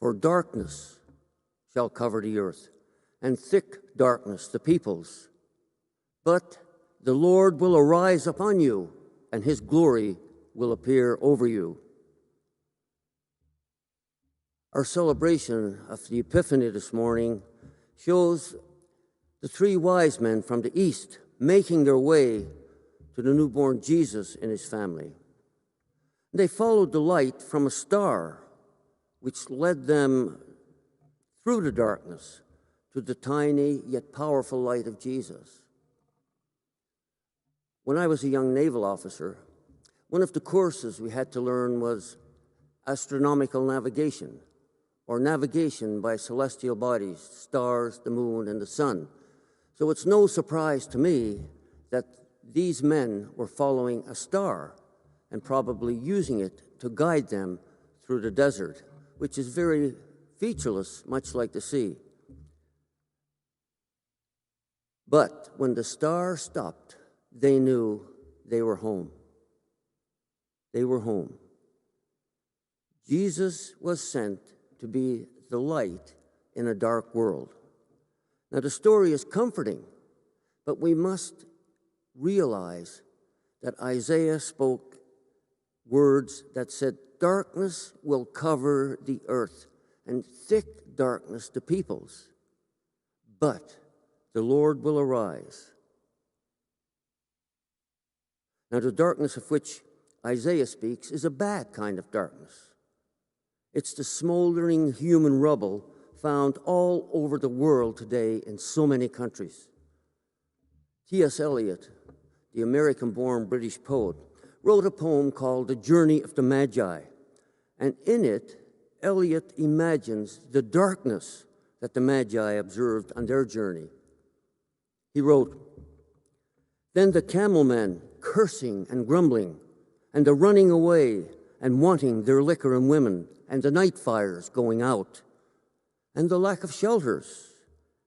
For darkness shall cover the earth, and thick darkness the peoples. But the Lord will arise upon you, and his glory will appear over you. Our celebration of the Epiphany this morning shows the three wise men from the east making their way to the newborn Jesus and his family. They followed the light from a star, which led them through the darkness to the tiny yet powerful light of Jesus. When I was a young naval officer, one of the courses we had to learn was astronomical navigation, or navigation by celestial bodies, stars, the moon, and the sun. So it's no surprise to me that these men were following a star and probably using it to guide them through the desert, which is very featureless, much like the sea. But when the star stopped, they knew they were home. They were home. Jesus was sent to be the light in a dark world. Now, the story is comforting, but we must realize that Isaiah spoke words that said, darkness will cover the earth, and thick darkness the peoples. But the Lord will arise. Now, the darkness of which Isaiah speaks is a bad kind of darkness. It's the smoldering human rubble found all over the world today in so many countries. T.S. Eliot, the American-born British poet, wrote a poem called The Journey of the Magi, and in it, Eliot imagines the darkness that the Magi observed on their journey. He wrote, "Then the camel-men, cursing and grumbling, and the running away and wanting their liquor and women, and the night fires going out, and the lack of shelters,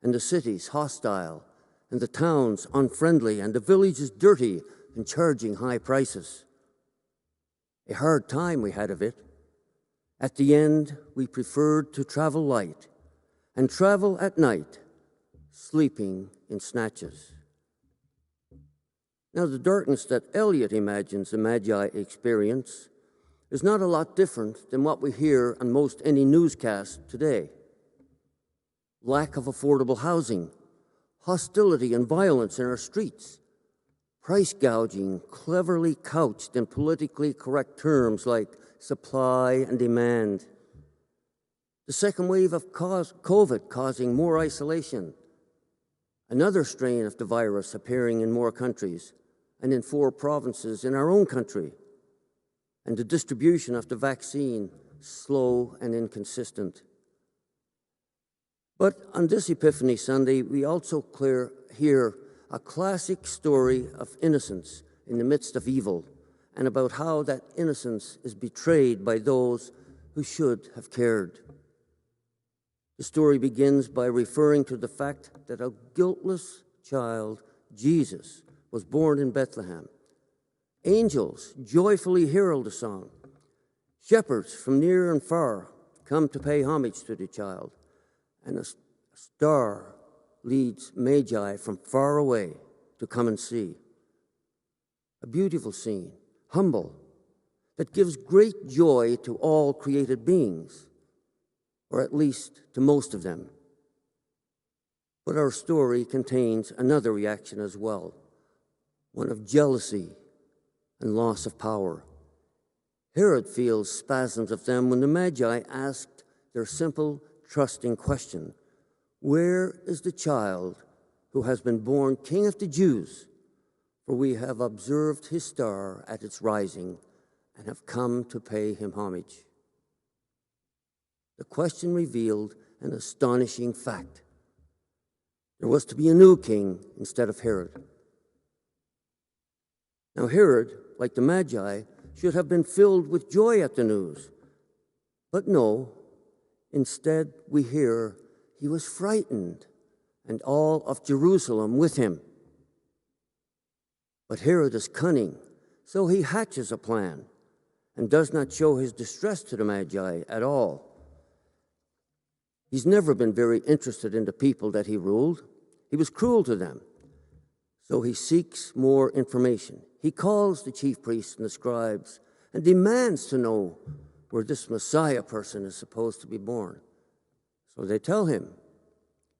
and the cities hostile, and the towns unfriendly, and the villages dirty and charging high prices. A hard time we had of it. At the end, we preferred to travel light, and travel at night, sleeping in snatches." Now, the darkness that Eliot imagines the Magi experience is not a lot different than what we hear on most any newscast today. Lack of affordable housing, hostility and violence in our streets, price gouging cleverly couched in politically correct terms like supply and demand, the second wave of COVID causing more isolation, another strain of the virus appearing in more countries and in 4 provinces in our own country, and the distribution of the vaccine slow and inconsistent. But on this Epiphany Sunday, we also hear a classic story of innocence in the midst of evil, and about how that innocence is betrayed by those who should have cared. The story begins by referring to the fact that a guiltless child, Jesus, was born in Bethlehem. Angels joyfully herald the song. Shepherds from near and far come to pay homage to the child. And a star leads Magi from far away to come and see. A beautiful scene, humble, that gives great joy to all created beings, or at least to most of them. But our story contains another reaction as well, one of jealousy and loss of power. Herod feels spasms of them when the Magi asked their simple, trusting question, "Where is the child who has been born King of the Jews? For we have observed his star at its rising and have come to pay him homage." The question revealed an astonishing fact. There was to be a new king instead of Herod. Now, Herod, like the Magi, should have been filled with joy at the news. But no, instead we hear he was frightened, and all of Jerusalem with him. But Herod is cunning, so he hatches a plan and does not show his distress to the Magi at all. He's never been very interested in the people that he ruled. He was cruel to them. So he seeks more information. He calls the chief priests and the scribes and demands to know where this Messiah person is supposed to be born. So they tell him,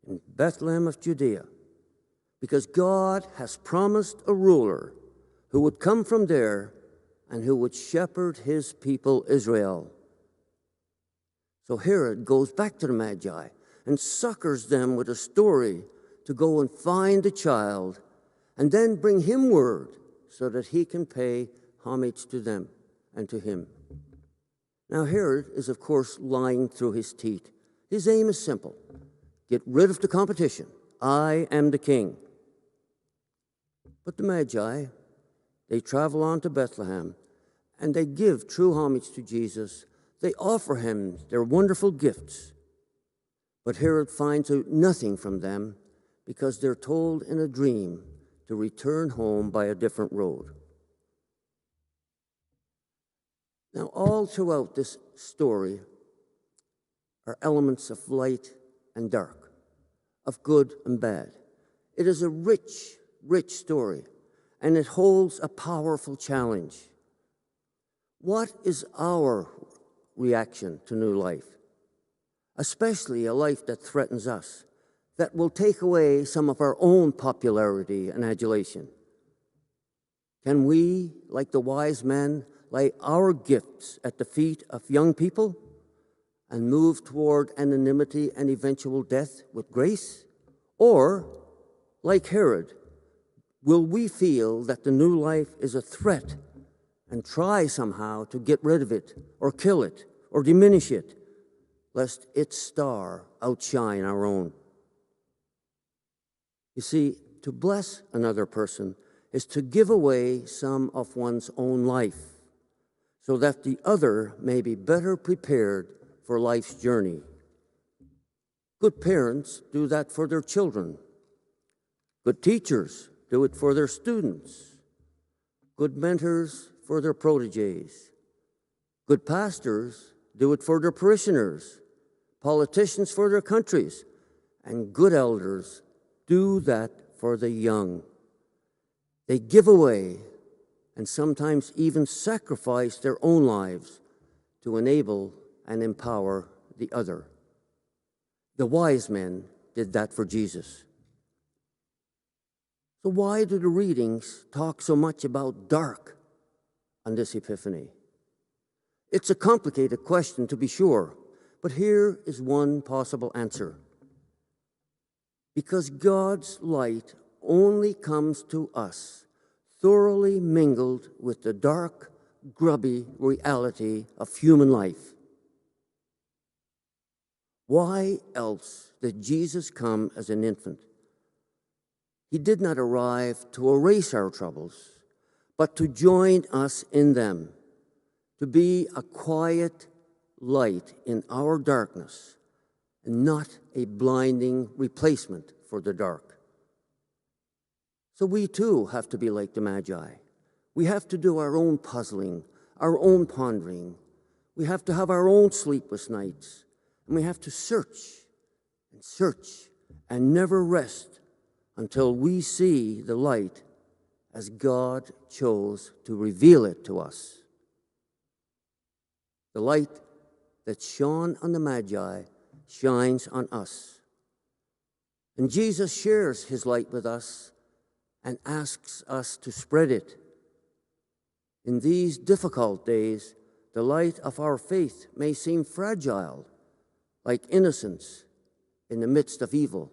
in Bethlehem of Judea, because God has promised a ruler who would come from there and who would shepherd his people Israel. So Herod goes back to the Magi and succors them with a story to go and find the child and then bring him word so that he can pay homage to them and to him. Now Herod is, of course, lying through his teeth. His aim is simple: get rid of the competition. I am the king. But the Magi, they travel on to Bethlehem, and they give true homage to Jesus. They offer him their wonderful gifts. But Herod finds out nothing from them because they're told in a dream to return home by a different road. Now, all throughout this story are elements of light and dark, of good and bad. It is a rich, rich story, and it holds a powerful challenge. What is our reaction to new life, especially a life that threatens us, that will take away some of our own popularity and adulation? Can we, like the wise men, lay our gifts at the feet of young people and move toward anonymity and eventual death with grace? Or, like Herod, will we feel that the new life is a threat and try somehow to get rid of it or kill it or diminish it, lest its star outshine our own? You see, to bless another person is to give away some of one's own life so that the other may be better prepared for life's journey. Good parents do that for their children. Good teachers do it for their students. Good mentors for their proteges. Good pastors do it for their parishioners. Politicians for their countries. And good elders do that for the young. They give away and sometimes even sacrifice their own lives to enable and empower the other. The wise men did that for Jesus. So why do the readings talk so much about dark on this Epiphany? It's a complicated question, to be sure, but here is one possible answer. Because God's light only comes to us thoroughly mingled with the dark, grubby reality of human life. Why else did Jesus come as an infant? He did not arrive to erase our troubles, but to join us in them, to be a quiet light in our darkness, and not a blinding replacement for the dark. So we too have to be like the Magi. We have to do our own puzzling, our own pondering. We have to have our own sleepless nights. And we have to search and never rest until we see the light as God chose to reveal it to us. The light that shone on the Magi shines on us. And Jesus shares his light with us and asks us to spread it. In these difficult days, the light of our faith may seem fragile, like innocence in the midst of evil,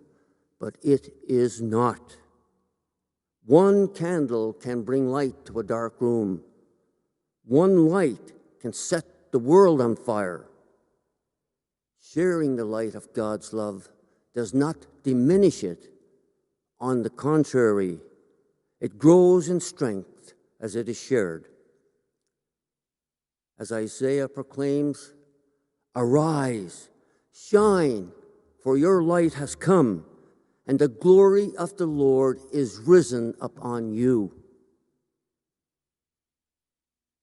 but it is not. One candle can bring light to a dark room. One light can set the world on fire. Sharing the light of God's love does not diminish it. On the contrary, it grows in strength as it is shared. As Isaiah proclaims, "Arise, shine, for your light has come, and the glory of the Lord is risen upon you."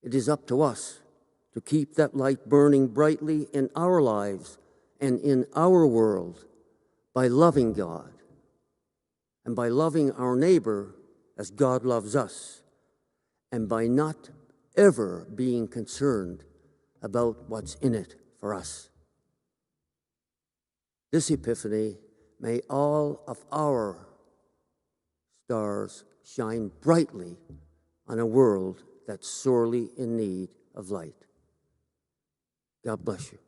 It is up to us to keep that light burning brightly in our lives and in our world by loving God and by loving our neighbor as God loves us, and by not ever being concerned about what's in it for us. This Epiphany, may all of our stars shine brightly on a world that's sorely in need of light. God bless you.